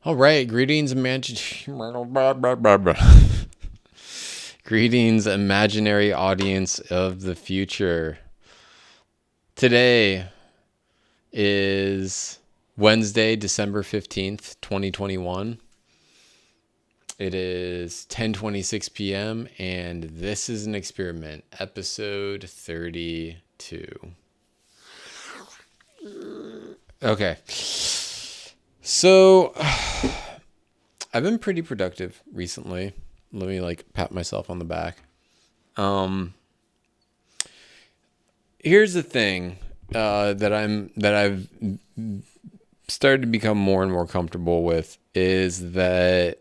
All right, greetings, imaginary audience of the future. Today is Wednesday, December 15th, 2021. It is 10:26 p.m. and this is an experiment, episode 32. Okay. So, I've been pretty productive recently. Let me pat myself on the back. Um, Here's the thing that I've started to become more and more comfortable with is that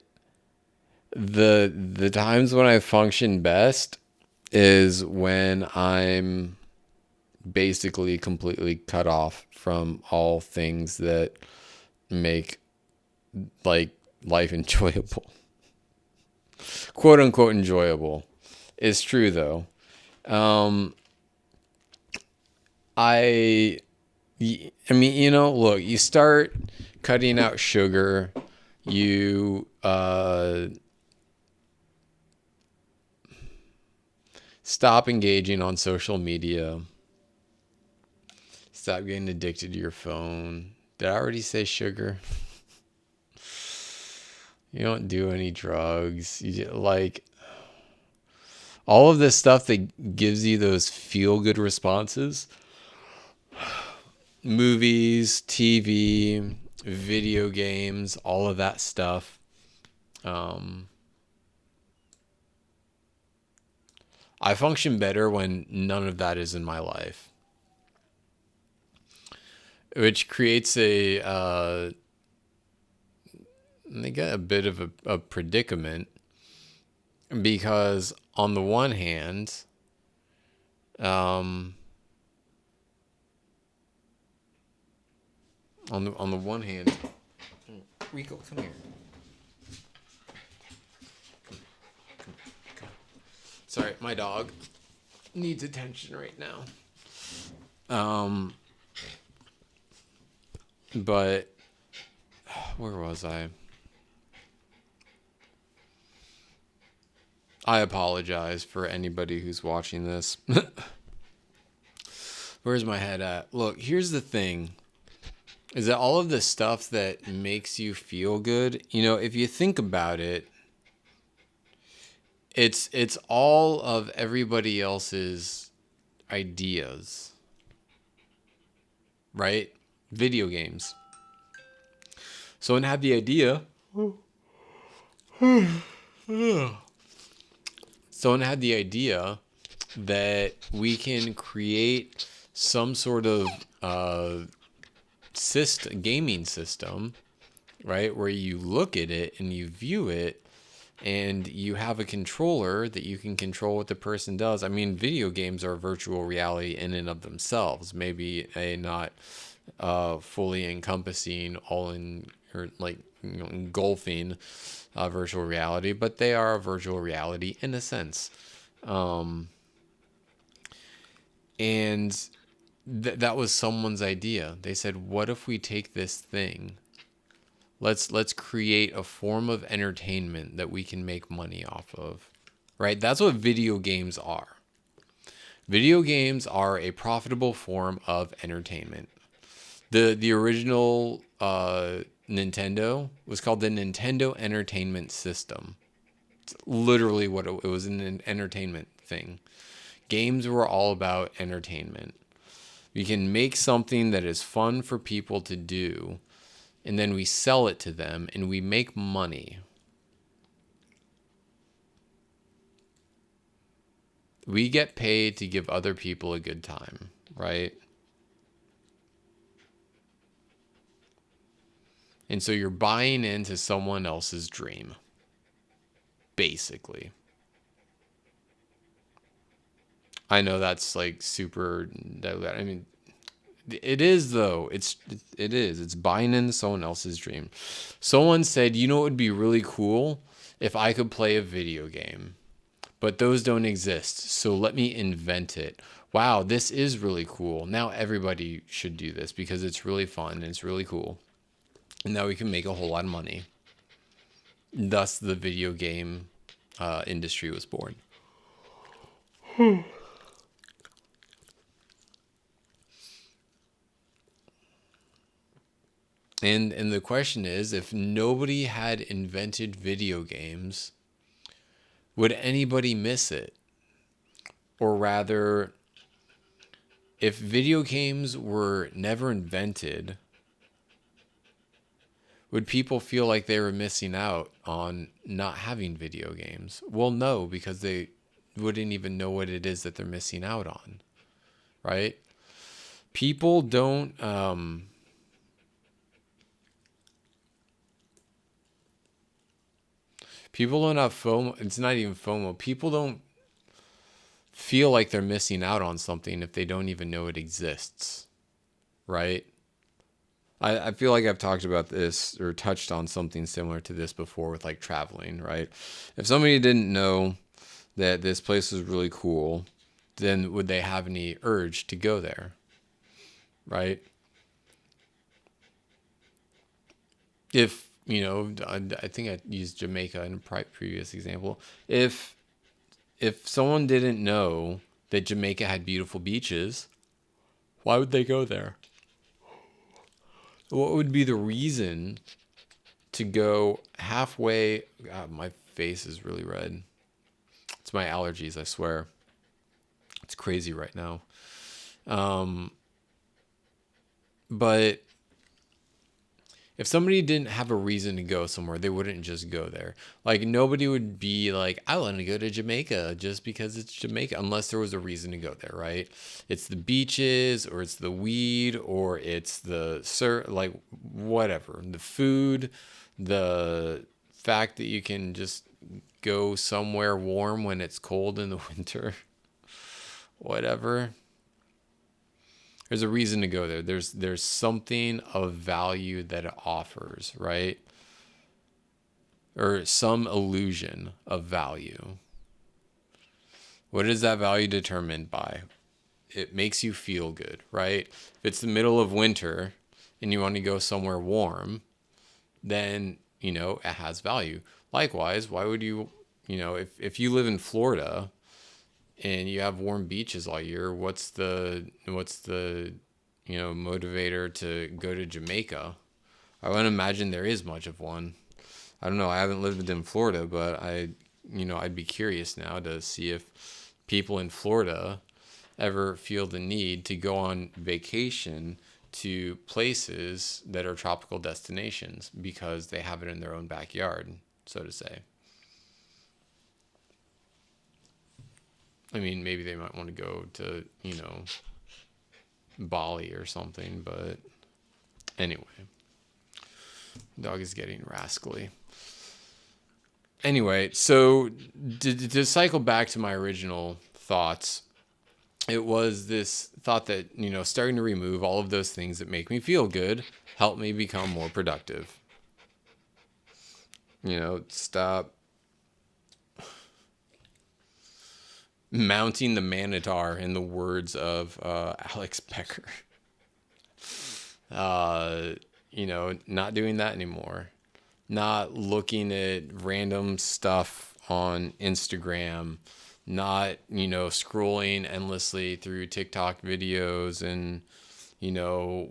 the times when I function best is when I'm basically completely cut off from all things that make like life enjoyable. Quote unquote enjoyable. It's true though. Um I I mean, look, you start cutting out sugar, you stop engaging on social media, stop getting addicted to your phone. Did I already say sugar? You don't do any drugs. Like all of this stuff that gives you those feel good responses. Movies, TV, video games, all of that stuff. Um, I function better when none of that is in my life, which creates they get a bit of a predicament because on the one hand, um, on the one hand, Rico, come here. Sorry, my dog needs attention right now. Um, but where was I? I apologize for anybody who's watching this. Where's my head at? Look, here's the thing. Is that all of the stuff that makes you feel good, if you think about it, it's all of everybody else's ideas, right? Video games. Someone had the idea. Someone had the idea that we can create some sort of gaming system, right? Where you look at it and you view it and you have a controller that you can control what the person does. I mean, video games are virtual reality in and of themselves. Maybe a not fully encompassing, all in, or engulfing virtual reality, but they are a virtual reality in a sense. Um, and that was someone's idea. They said, "What if we take this thing? Let's create a form of entertainment that we can make money off of." Right? That's what video games are. Video games are a profitable form of entertainment. The original Nintendo was called the Nintendo Entertainment System. It's literally what it was, an entertainment thing. Games were all about entertainment. We can make something that is fun for people to do, and then we sell it to them and we make money. We get paid to give other people a good time, right? And so you're buying into someone else's dream, basically. I know that's like super. I mean, it is though. It is. It's buying into someone else's dream. Someone said, "You know, it would be really cool if I could play a video game, but those don't exist. So let me invent it." Wow, this is really cool. Now everybody should do this because it's really fun and it's really cool. And now we can make a whole lot of money. Thus, the video game industry was born. And the question is, if nobody had invented video games, would anybody miss it? Or rather, if video games were never invented, would people feel like they were missing out on not having video games? Well, no, because they wouldn't even know what it is that they're missing out on, right? People don't people don't have FOMO. It's not even FOMO. People don't feel like they're missing out on something if they don't even know it exists, right? I feel like I've talked about this or touched on something similar to this before with like traveling, right? If somebody didn't know that this place was really cool, then would they have any urge to go there, right? If, I think I used Jamaica in a previous example. If someone didn't know that Jamaica had beautiful beaches, why would they go there? What would be the reason to go halfway? God, my face is really red. It's my allergies, I swear. It's crazy right now. Um, but if somebody didn't have a reason to go somewhere, they wouldn't just go there. Like, nobody would be like, I want to go to Jamaica just because it's Jamaica, unless there was a reason to go there, right? It's the beaches, or it's the weed, or it's the like whatever, the food, the fact that you can just go somewhere warm when it's cold in the winter, whatever. There's a reason to go there. There's something of value that it offers, right? Or some illusion of value. What is that value determined by? It makes you feel good, right? If it's the middle of winter and you want to go somewhere warm, then, it has value. Likewise, why would you, if you live in Florida and you have warm beaches all year, what's the motivator to go to Jamaica? I wouldn't imagine there is much of one. I don't know. I haven't lived in Florida, but I'd be curious now to see if people in Florida ever feel the need to go on vacation to places that are tropical destinations because they have it in their own backyard, so to say. I mean, maybe they might want to go to, Bali or something, but anyway, dog is getting rascally. Anyway, so to cycle back to my original thoughts, it was this thought that, starting to remove all of those things that make me feel good help me become more productive. Stop mounting the Manitar, in the words of Alex Becker. Not doing that anymore. Not looking at random stuff on Instagram. Not, scrolling endlessly through TikTok videos and,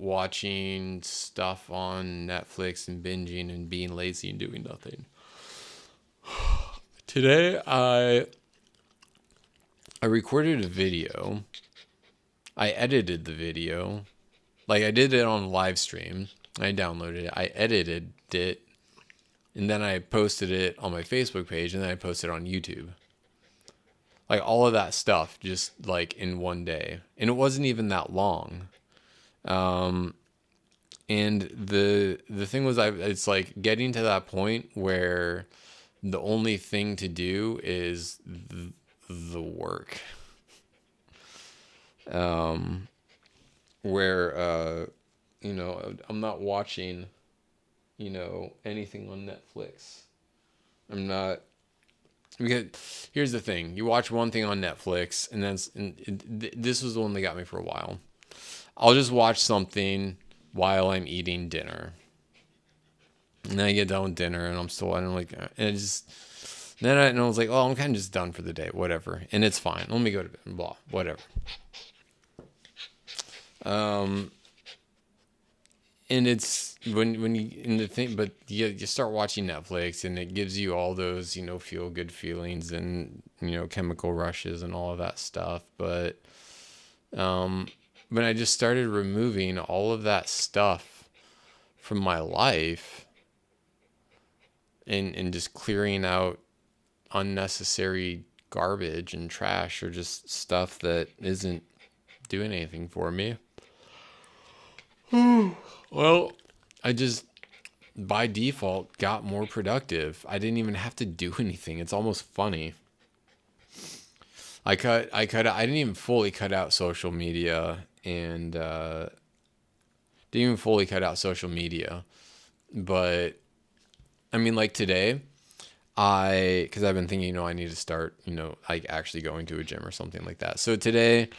watching stuff on Netflix and binging and being lazy and doing nothing. Today, I recorded a video. I edited the video. Like, I did it on live stream. I downloaded it. I edited it. And then I posted it on my Facebook page. And then I posted it on YouTube. Like, all of that stuff just, like, in one day. And it wasn't even that long. And the thing was, it's like getting to that point where the only thing to do is the work. Where I'm not watching anything on Netflix. I'm not, because here's the thing: you watch one thing on Netflix, and this was the one that got me for a while. I'll just watch something while I'm eating dinner. And then I get done with dinner and I'm like, and it just, and I was like, oh, I'm kind of just done for the day, whatever. And it's fine. Let me go to bed, blah, whatever. And it's when you in the thing, but you start watching Netflix and it gives you all those, feel good feelings and, chemical rushes and all of that stuff. But when I just started removing all of that stuff from my life and just clearing out unnecessary garbage and trash or just stuff that isn't doing anything for me. Well, I just by default got more productive. I didn't even have to do anything. It's almost funny. I didn't even fully cut out social media and didn't even fully cut out social media. But I mean, like today, because I've been thinking, I need to start, like actually going to a gym or something like that. So today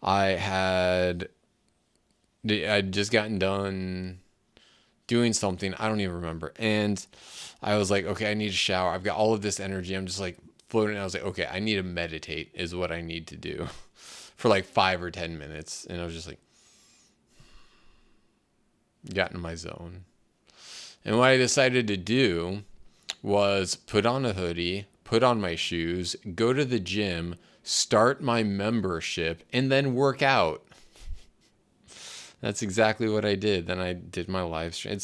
I'd just gotten done doing something. I don't even remember. And I was like, okay, I need a shower. I've got all of this energy. I'm just like floating. I was like, okay, I need to meditate is what I need to do for like 5 or 10 minutes. And I was just like, got in my zone. And what I decided to do was put on a hoodie, put on my shoes, go to the gym, start my membership, and then work out. That's exactly what I did. Then I did my live stream. It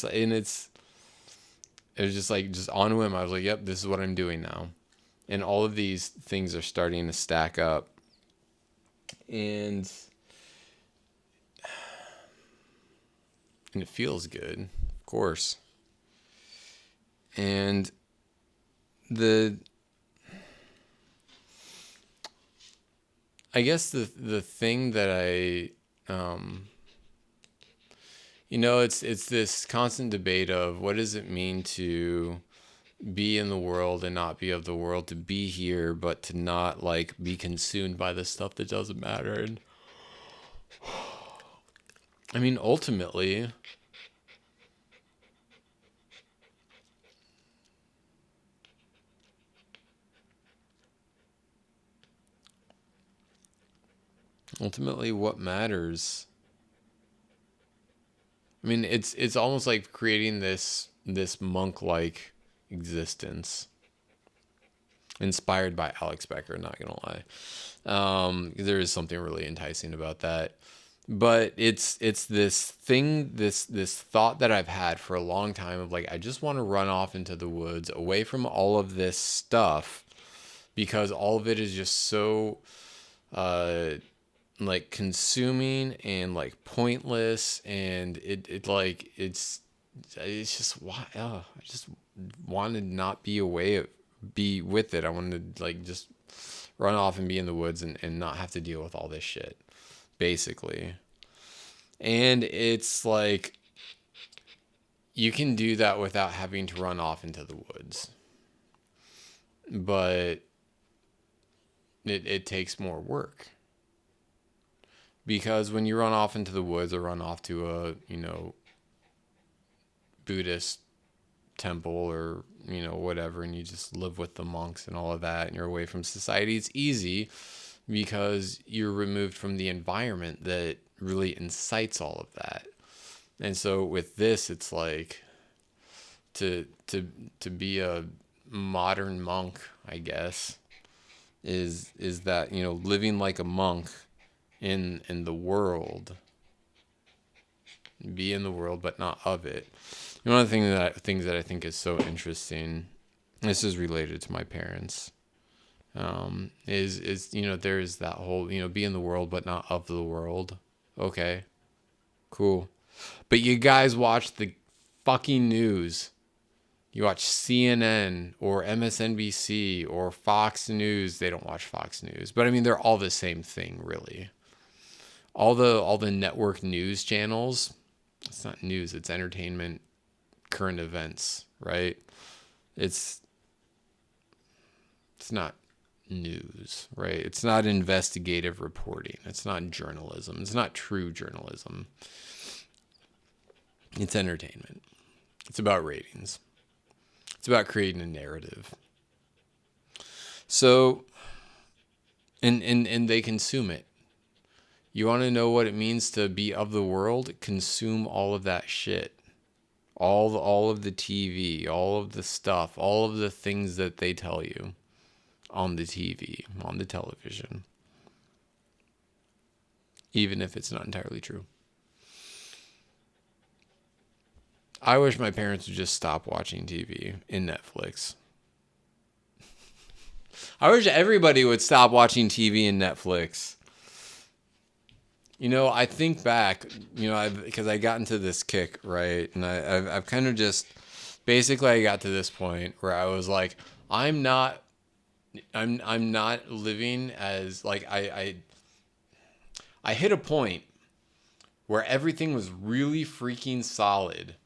was just like, just on a whim. I was like, yep, this is what I'm doing now. And all of these things are starting to stack up. And it feels good, of course. And I guess the thing that it's this constant debate of what does it mean to be in the world and not be of the world, to be here but to not like be consumed by the stuff that doesn't matter. And I mean, ultimately, what matters, I mean, it's almost like creating this monk-like existence inspired by Alex Becker, not gonna lie. There is something really enticing about that. But it's this thing, this thought that I've had for a long time of like, I just want to run off into the woods away from all of this stuff because all of it is just so like consuming and like pointless, and it's just why I just wanted to not be away, be with it. I wanted to like just run off and be in the woods and not have to deal with all this shit, basically. And it's like you can do that without having to run off into the woods, but it takes more work. Because when you run off into the woods or run off to a, Buddhist temple or, whatever, and you just live with the monks and all of that, and you're away from society, it's easy because you're removed from the environment that really incites all of that. And so with this, it's like to be a modern monk, I guess, is that, living like a monk in the world, be in the world but not of it. One of the things that I think is so interesting, this is related to my parents, is there is that whole, be in the world but not of the world. Okay, cool. But you guys watch the fucking news. You watch CNN or MSNBC or Fox News. They don't watch Fox News, but I mean, they're all the same thing, really. All the network news channels, it's not news, it's entertainment, current events, right? It's not news, right? It's not investigative reporting. It's not journalism. It's not true journalism. It's entertainment. It's about ratings. It's about creating a narrative. So, and they consume it. You want to know what it means to be of the world? Consume all of that shit. All of the TV, all of the stuff, all of the things that they tell you on the TV, on the television. Even if it's not entirely true. I wish my parents would just stop watching TV and Netflix. I wish everybody would stop watching TV and Netflix. You know, I think back, because I got into this kick, right? And I've kind of just, basically I got to this point where I was like, I'm not living as, like, I hit a point where everything was really freaking solid.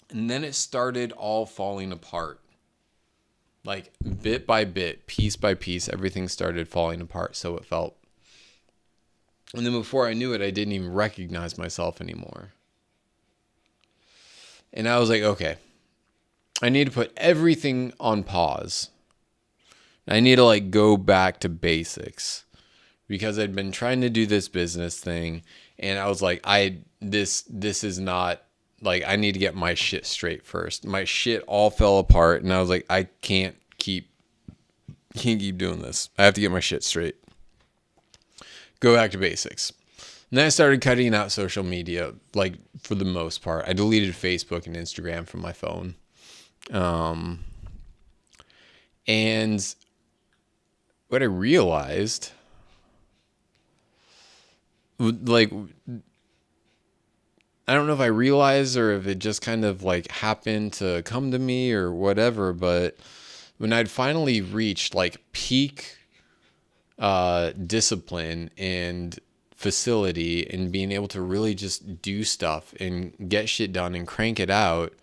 And then it started all falling apart. Like, bit by bit, piece by piece, everything started falling apart, so it felt. And then before I knew it, I didn't even recognize myself anymore. And I was like, okay, I need to put everything on pause. I need to, like, go back to basics. Because I'd been trying to do this business thing, and I was like, this is not, like, I need to get my shit straight first. My shit all fell apart, and I was like, I can't keep doing this. I have to get my shit straight. Go back to basics. And then I started cutting out social media, like, for the most part. I deleted Facebook and Instagram from my phone. And what I realized, like, I don't know if I realized or if it just kind of, like, happened to come to me or whatever, but when I'd finally reached, like, peak discipline and facility and being able to really just do stuff and get shit done and crank it out,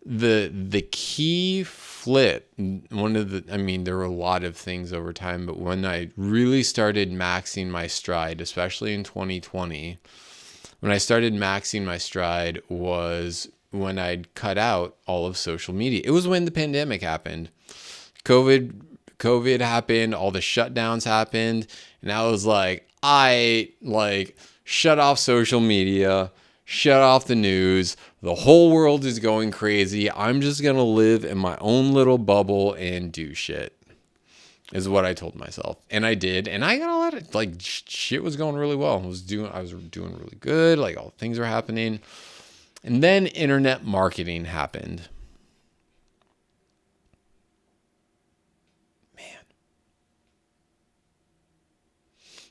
the key flip, there were a lot of things over time, but when I really started maxing my stride, especially in 2020, when I started maxing my stride was when I'd cut out all of social media. It was when the pandemic happened. COVID happened, all the shutdowns happened, and I was like, shut off social media, shut off the news. The whole world is going crazy. I'm just going to live in my own little bubble and do shit, is what I told myself. And I did. And I got a lot of, like, shit was going really well. I was doing really good. Like, all things were happening. And then internet marketing happened. Man.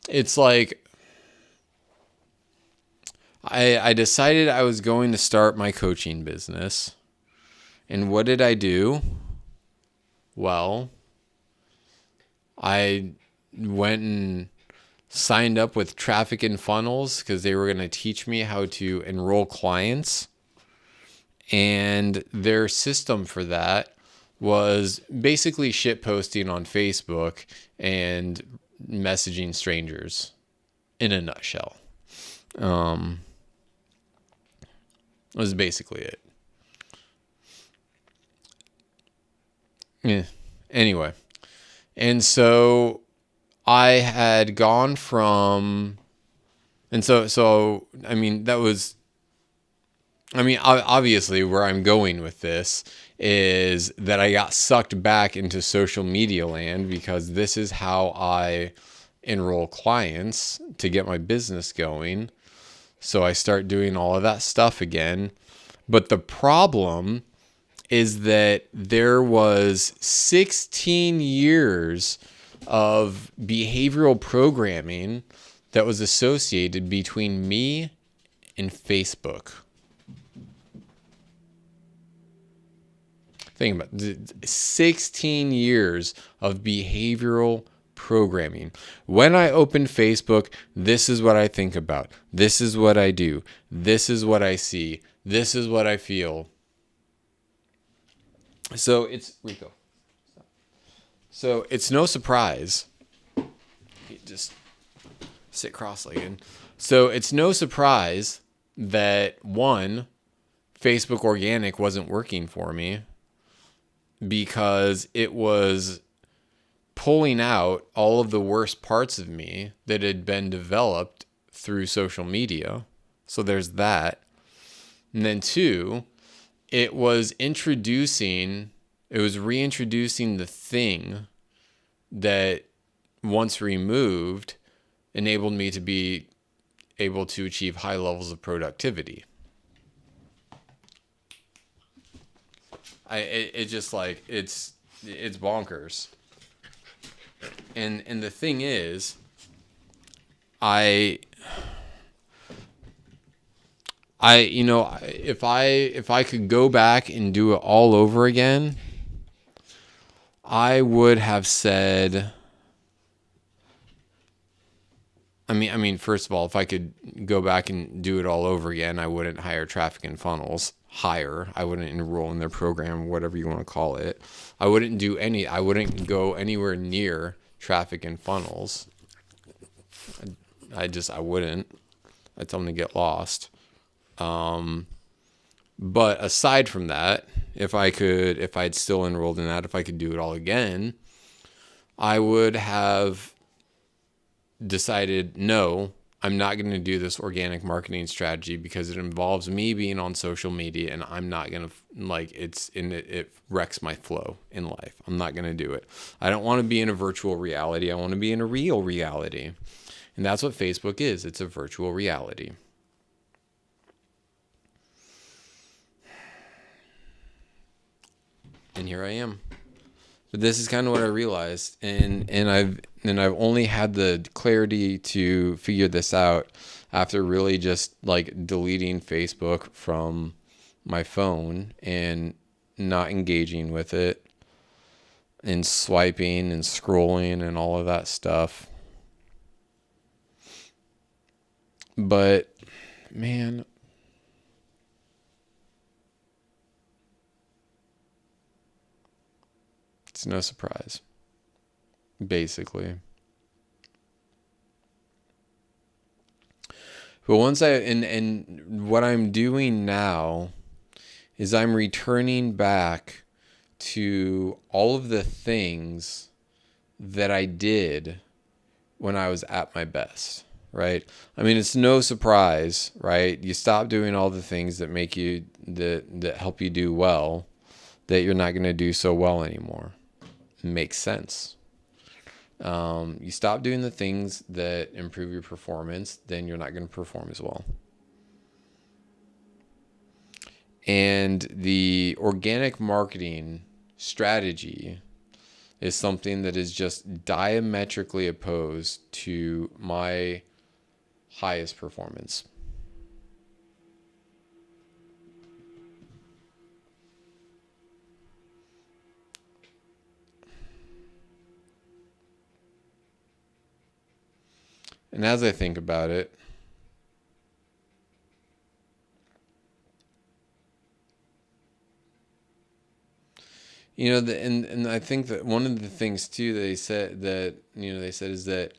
It's like, I decided I was going to start my coaching business. And what did I do? Well, I went and signed up with Traffic and Funnels because they were going to teach me how to enroll clients. And their system for that was basically shit posting on Facebook and messaging strangers in a nutshell. Was basically it. Yeah. Anyway. And so I had gone from, and so I mean, that was, I mean, obviously where I'm going with this is that I got sucked back into social media land because this is how I enroll clients to get my business going. So I start doing all of that stuff again. But the problem is that there was 16 years of behavioral programming that was associated between me and Facebook. Think about it. 16 years of behavioral programming. When I open Facebook, this is what I think about. This is what I do. This is what I see. This is what I feel. So it's Rico. So it's no surprise. Just sit cross-legged. So it's no surprise that, one, Facebook organic wasn't working for me. because it was pulling out all of the worst parts of me that had been developed through social media. So there's that. And then two, it was reintroducing the thing that once removed enabled me to be able to achieve high levels of productivity. It just like it's bonkers. And the thing is, I if I could go back and do it all over again, I would have said, first of all, if I could go back and do it all over again, I wouldn't hire Traffic and Funnels. I wouldn't enroll in their program, whatever you want to call it. I wouldn't go anywhere near Traffic and Funnels. I wouldn't. I'd tell them to get lost. But aside from that, if I'd still enrolled in that, if I could do it all again, I would have decided, no, I'm not going to do this organic marketing strategy because it involves me being on social media, and I'm not going to it wrecks my flow in life. I'm not going to do it. I don't want to be in a virtual reality. I want to be in a real reality. And that's what Facebook is. It's a virtual reality. And here I am. But this is kind of what I realized, and I've only had the clarity to figure this out after really just like deleting Facebook from my phone and not engaging with it and swiping and scrolling and all of that stuff. But man, it's no surprise, basically. But once and what I'm doing now is I'm returning back to all of the things that I did when I was at my best, right? I mean, it's no surprise, right? You stop doing all the things that make you that help you do well, that you're not going to do so well anymore. It makes sense. You stop doing the things that improve your performance, then you're not going to perform as well. And the organic marketing strategy is something that is just diametrically opposed to my highest performance. And as I think about it, and I think that one of the things too they said is that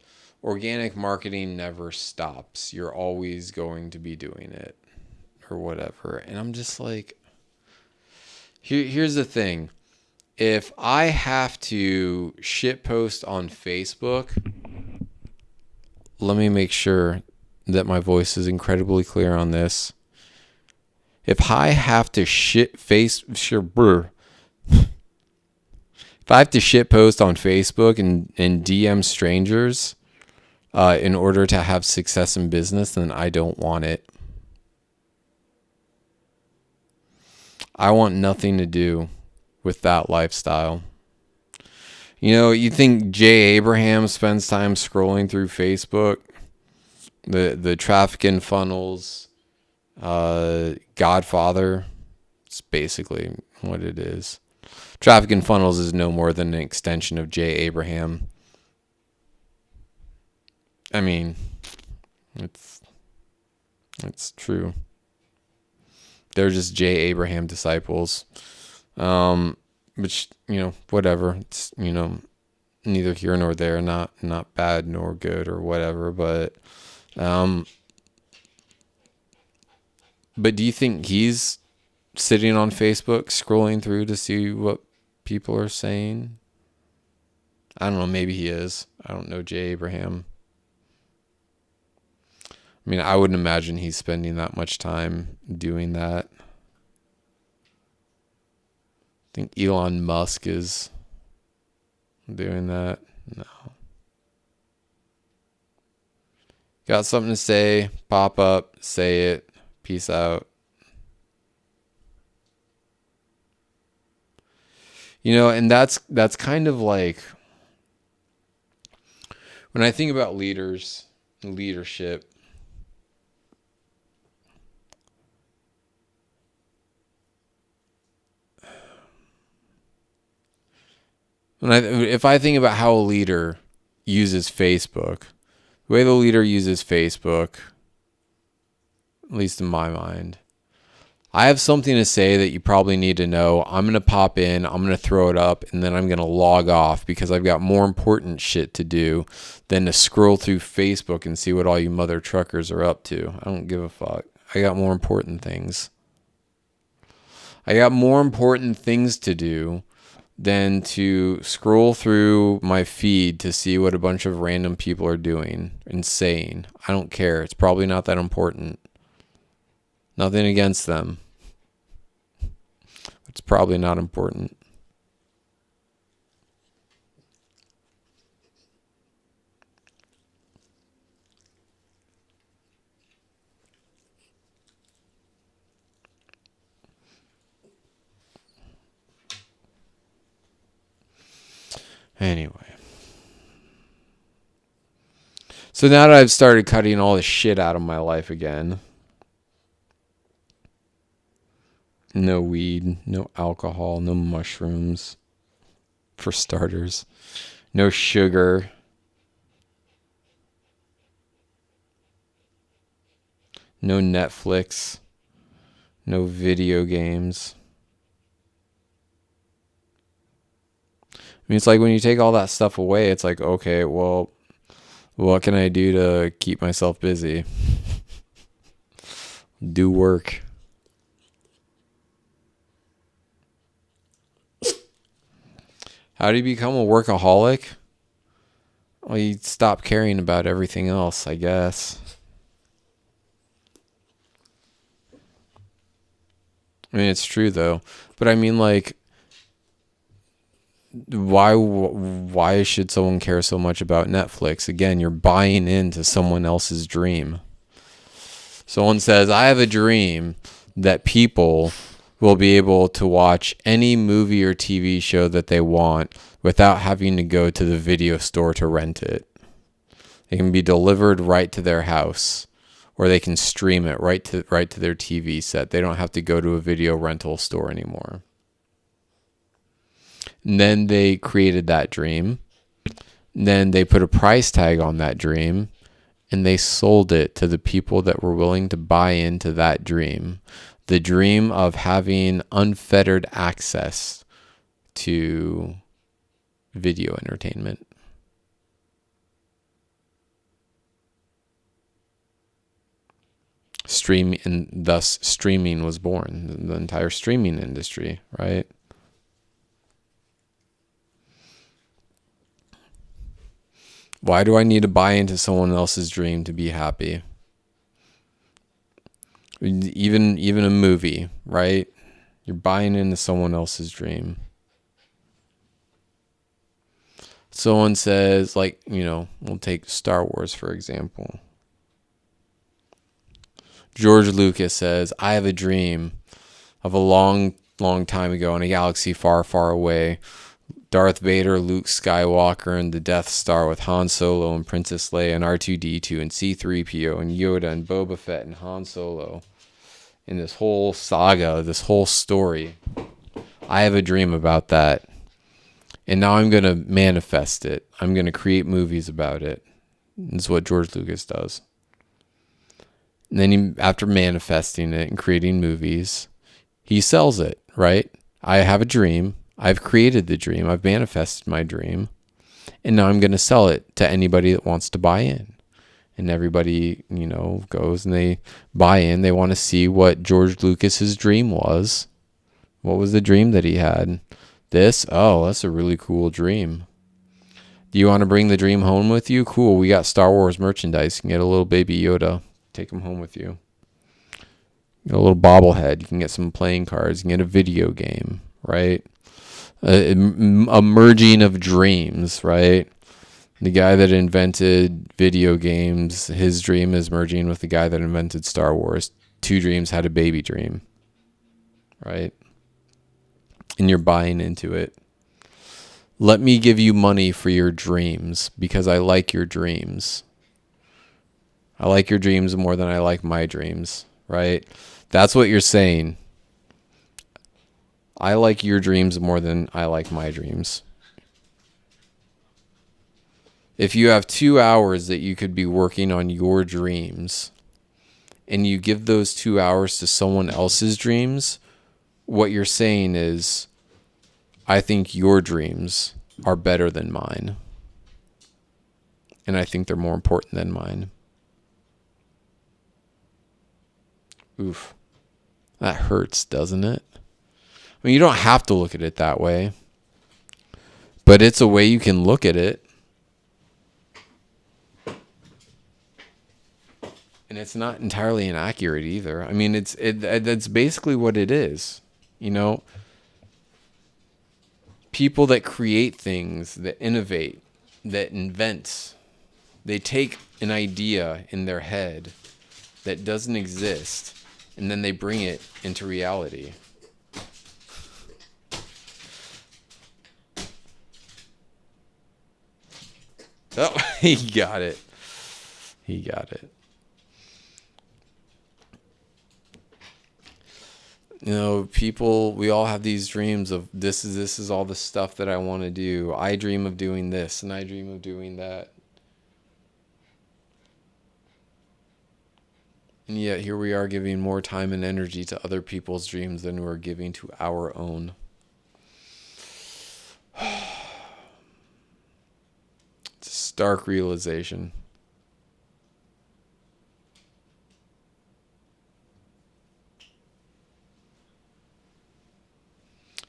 organic marketing never stops. You're always going to be doing it or whatever. And I'm just like, here's the thing. If I have to shitpost on Facebook, let me make sure that my voice is incredibly clear on this. If I have to shitpost on Facebook and DM strangers in order to have success in business, then I don't want it. I want nothing to do with that lifestyle. You think Jay Abraham spends time scrolling through Facebook? The Traffic and Funnels Godfather. It's basically what it is. Traffic and Funnels is no more than an extension of Jay Abraham. I mean, it's true. They're just Jay Abraham disciples. Which, whatever. It's, neither here nor there, not bad nor good or whatever, but do you think he's sitting on Facebook scrolling through to see what people are saying. I don't know, maybe he is. I don't know Jay Abraham. I mean, I wouldn't imagine he's spending that much time doing that. I think Elon Musk is doing that. No. Got something to say, pop up, say it, peace out. You know, and that's kind of like, when I think about leadership, if I think about how a leader uses Facebook, the way the leader uses Facebook, at least in my mind, I have something to say that you probably need to know. I'm going to pop in, I'm going to throw it up, and then I'm going to log off because I've got more important shit to do than to scroll through Facebook and see what all you mother truckers are up to. I don't give a fuck. I got more important things. I got more important things to do than to scroll through my feed to see what a bunch of random people are doing and saying. I don't care. It's probably not that important. Nothing against them. It's probably not important. Anyway. So now that I've started cutting all the shit out of my life again, no weed, no alcohol, no mushrooms, for starters, no sugar, no Netflix, no video games. I mean, it's like when you take all that stuff away, it's like, okay, well, what can I do to keep myself busy? Do work. How do you become a workaholic? Well, you stop caring about everything else, I guess. I mean, it's true, though. But I mean, like, why should someone care so much about Netflix? Again, you're buying into someone else's dream. Someone says, I have a dream that people will be able to watch any movie or TV show that they want without having to go to the video store to rent it. It can be delivered right to their house, or they can stream it right to their TV set. They don't have to go to a video rental store anymore. And then they created that dream. And then they put a price tag on that dream, and they sold it to the people that were willing to buy into that dream. The dream of having unfettered access to video entertainment. Streaming, and thus streaming was born. The entire streaming industry, right? Why do I need to buy into someone else's dream to be happy? Even a movie, right? You're buying into someone else's dream. Someone says, like, you know, we'll take Star Wars, for example. George Lucas says, I have a dream of a long, long time ago in a galaxy far, far away. Darth Vader, Luke Skywalker, and the Death Star with Han Solo and Princess Leia and R2-D2 and C-3PO and Yoda and Boba Fett and Han Solo. In this whole saga, this whole story. I have a dream about that. And now I'm going to manifest it. I'm going to create movies about it. That's what George Lucas does. And then after manifesting it and creating movies, he sells it, right? I have a dream. I've created the dream. I've manifested my dream. And now I'm going to sell it to anybody that wants to buy in. And everybody, you know, goes and they buy in. They want to see what George Lucas's dream was. What was the dream that he had? This? Oh, that's a really cool dream. Do you want to bring the dream home with you? Cool. We got Star Wars merchandise. You can get a little baby Yoda. Take him home with you. Get a little bobblehead. You can get some playing cards. You can get a video game, right? A merging of dreams, right? The guy that invented video games, his dream is merging with the guy that invented Star Wars. Two dreams had a baby dream, right? And you're buying into it. Let me give you money for your dreams because I like your dreams. I like your dreams more than I like my dreams, right? That's what you're saying. I like your dreams more than I like my dreams. If you have 2 hours that you could be working on your dreams and you give those 2 hours to someone else's dreams, what you're saying is, I think your dreams are better than mine. And I think they're more important than mine. Oof. That hurts, doesn't it? I mean, you don't have to look at it that way. But it's a way you can look at it. And it's not entirely inaccurate either. I mean, that's basically what it is. You know, people that create things, that innovate, that invent, they take an idea in their head that doesn't exist, and then they bring it into reality. Oh, he got it. He got it. You know, people, we all have these dreams of this is all the stuff that I want to do. I dream of doing this and I dream of doing that. And yet here we are giving more time and energy to other people's dreams than we're giving to our own. It's a stark realization.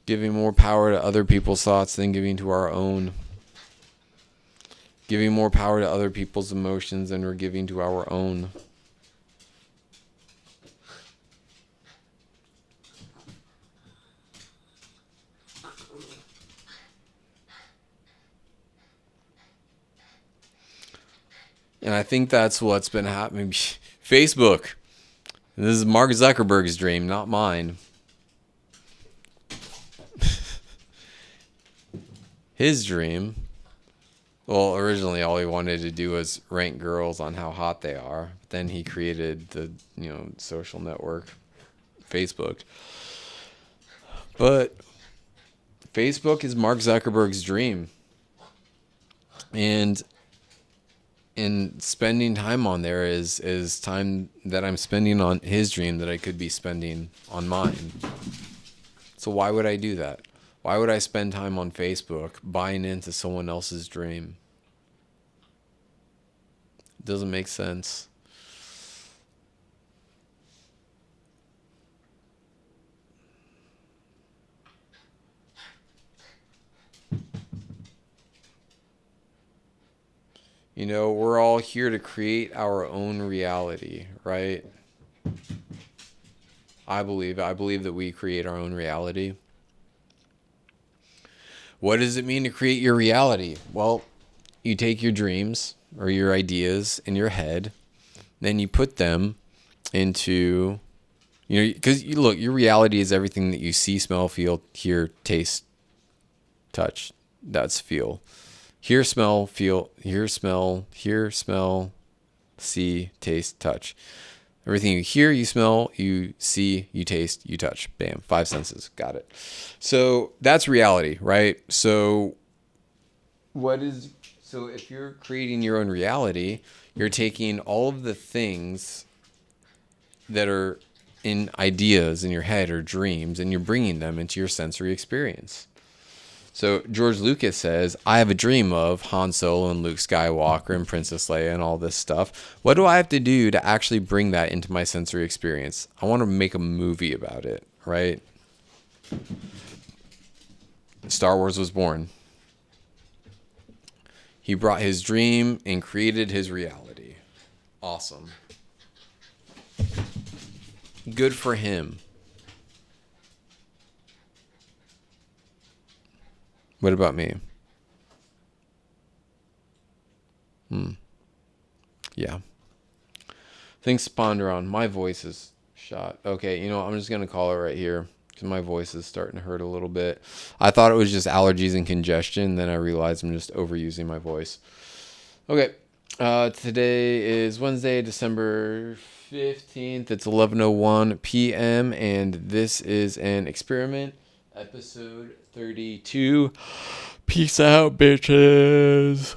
Giving more power to other people's thoughts than giving to our own. Giving more power to other people's emotions than we're giving to our own. And I think that's what's been happening. Facebook. This is Mark Zuckerberg's dream, not mine. His dream. Well, originally all he wanted to do was rank girls on how hot they are. But then he created the, social network, Facebook. But Facebook is Mark Zuckerberg's dream. And spending time on there is time that I'm spending on his dream that I could be spending on mine. So why would I do that? Why would I spend time on Facebook buying into someone else's dream? It doesn't make sense. We're all here to create our own reality, right? I believe that we create our own reality. What does it mean to create your reality? Well, you take your dreams or your ideas in your head, then you put them into, because look, your reality is everything that you see, smell, feel, hear, taste, touch. That's feel. Hear, smell, feel, hear, smell, see, taste, touch. Everything you hear, you smell, you see, you taste, you touch. Bam. 5 senses. Got it. So that's reality, right? So if you're creating your own reality, you're taking all of the things that are in ideas in your head or dreams, and you're bringing them into your sensory experience. So George Lucas says, I have a dream of Han Solo and Luke Skywalker and Princess Leia and all this stuff. What do I have to do to actually bring that into my sensory experience? I want to make a movie about it, right? Star Wars was born. He brought his dream and created his reality. Awesome. Good for him. What about me? Yeah. Things spawned around. My voice is shot. Okay, you know, I'm just going to call it right here because my voice is starting to hurt a little bit. I thought it was just allergies and congestion. Then I realized I'm just overusing my voice. Okay. Today is Wednesday, December 15th. It's 11:01 p.m. and this is an experiment, episode 32. Peace out, bitches.